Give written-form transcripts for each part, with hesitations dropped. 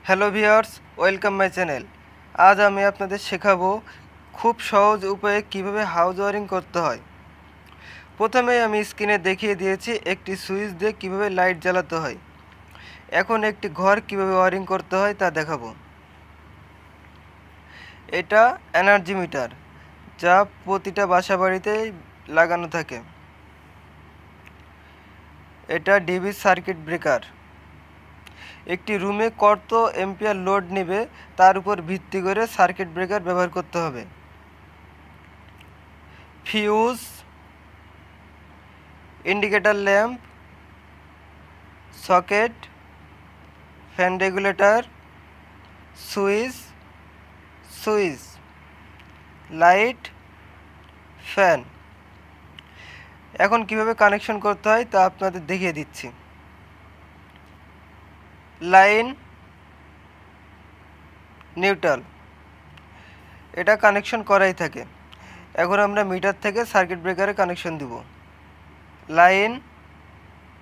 Hello viewers, welcome my channel. আজ আমি আপনাদের শেখাবো খুব সহজ উপায়ে কিভাবে হাউস ওয়ারিং করতে হয়। প্রথমেই আমি স্ক্রিনে দেখিয়ে দিয়েছি একটি সুইচ দিয়ে কিভাবে লাইট জ্বালাতে হয়। এখন একটি ঘর কিভাবে ওয়ারিং করতে হয় তা দেখাবো। এটা এনার্জি মিটার, যা প্রতিটা বাসাবাড়িতেই লাগানো থাকে। এটা ডিবি সার্কিট ব্রেকার, একটি রুমে কত এম্পিয়ার লোড নেবে তার উপর ভিত্তি করে সার্কিট ব্রেকার ব্যবহার করতে হবে। Fuse, indicator lamp, socket, fan regulator, switch, light, fan. এখন কিভাবে কানেকশন করতে হয় তা আপনাদের দেখিয়ে দিচ্ছি। লাইন, নিউট্রাল, এটা কানেকশন করাই থাকে। এখন আমরা মিটার থেকে সার্কিট ব্রেকারে কানেকশন দিব। Line,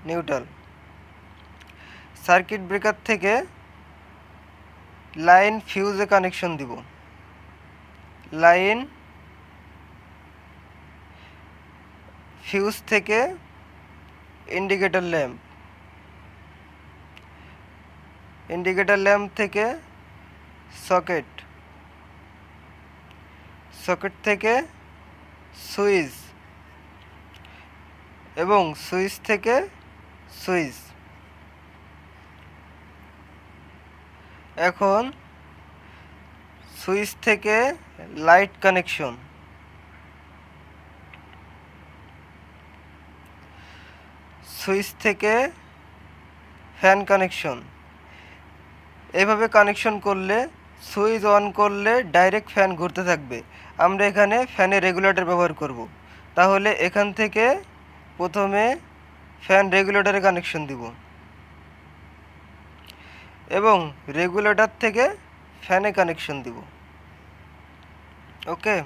neutral. সার্কিট ব্রেকার থেকে লাইন ফিউজে কানেকশন দিব। লাইন, ফিউজ থেকে ইন্ডিকেটর ল্যাম্প থেকে সকেট থেকে সুইচ এবং সুইচ থেকে সুইচ। এখন সুইচ থেকে লাইট কানেকশন, সুইচ থেকে ফ্যান কানেকশন। এভাবে কানেকশন করলে সুইচ অন করলে ডাইরেক্ট ফ্যান ঘুরতে থাকবে। আমরা এখানে ফ্যানের রেগুলেটর ব্যবহার করব। তাহলে এখান থেকে প্রথমে ফ্যান রেগুলেটরে কানেকশন দিব এবং রেগুলেটর থেকে ফ্যানে কানেকশন দিব। ওকে,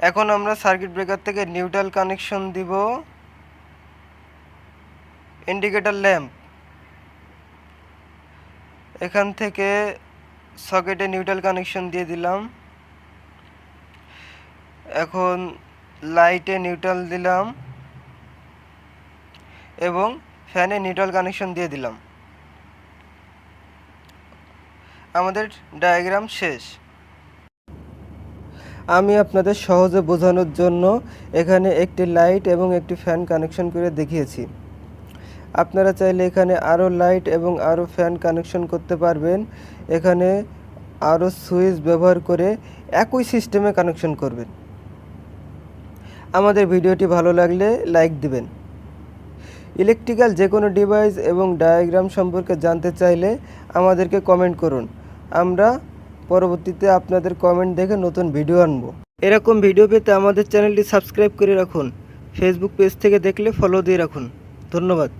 এখন আমরা সার্কিট ব্রেকার থেকে নিউট্রাল কানেকশন দিব। ইন্ডিকেটর ল্যাম্প, এখান থেকে সকেটে নিউট্রাল কানেকশন দিয়ে দিলাম। এখন লাইটে নিউট্রাল দিলাম এবং ফ্যানে নিউট্রাল কানেকশন দিয়ে দিলাম। আমাদের ডায়াগ্রাম শেষ। আমি আপনাদের সহজে বোঝানোর জন্য এখানে একটি লাইট এবং একটি ফ্যান কানেকশন করে দেখিয়েছি। আপনারা চাইলে এখানে আরও লাইট এবং আরও ফ্যান কানেকশন করতে পারবেন। এখানে আরও সুইচ ব্যবহার করে একই সিস্টেমে কানেকশন করবেন। আমাদের ভিডিওটি ভালো লাগলে লাইক দিবেন। ইলেকট্রিক্যাল যে কোনো ডিভাইস এবং ডায়াগ্রাম সম্পর্কে জানতে চাইলে আমাদেরকে কমেন্ট করুন। আমরা পরবর্তীতে আপনাদের কমেন্ট দেখে নতুন ভিডিও আনব। এরকম ভিডিও পেতে আমাদের চ্যানেলটি সাবস্ক্রাইব করে রাখুন। ফেসবুক পেজ থেকে দেখলে ফলো দিয়ে রাখুন। ধন্যবাদ।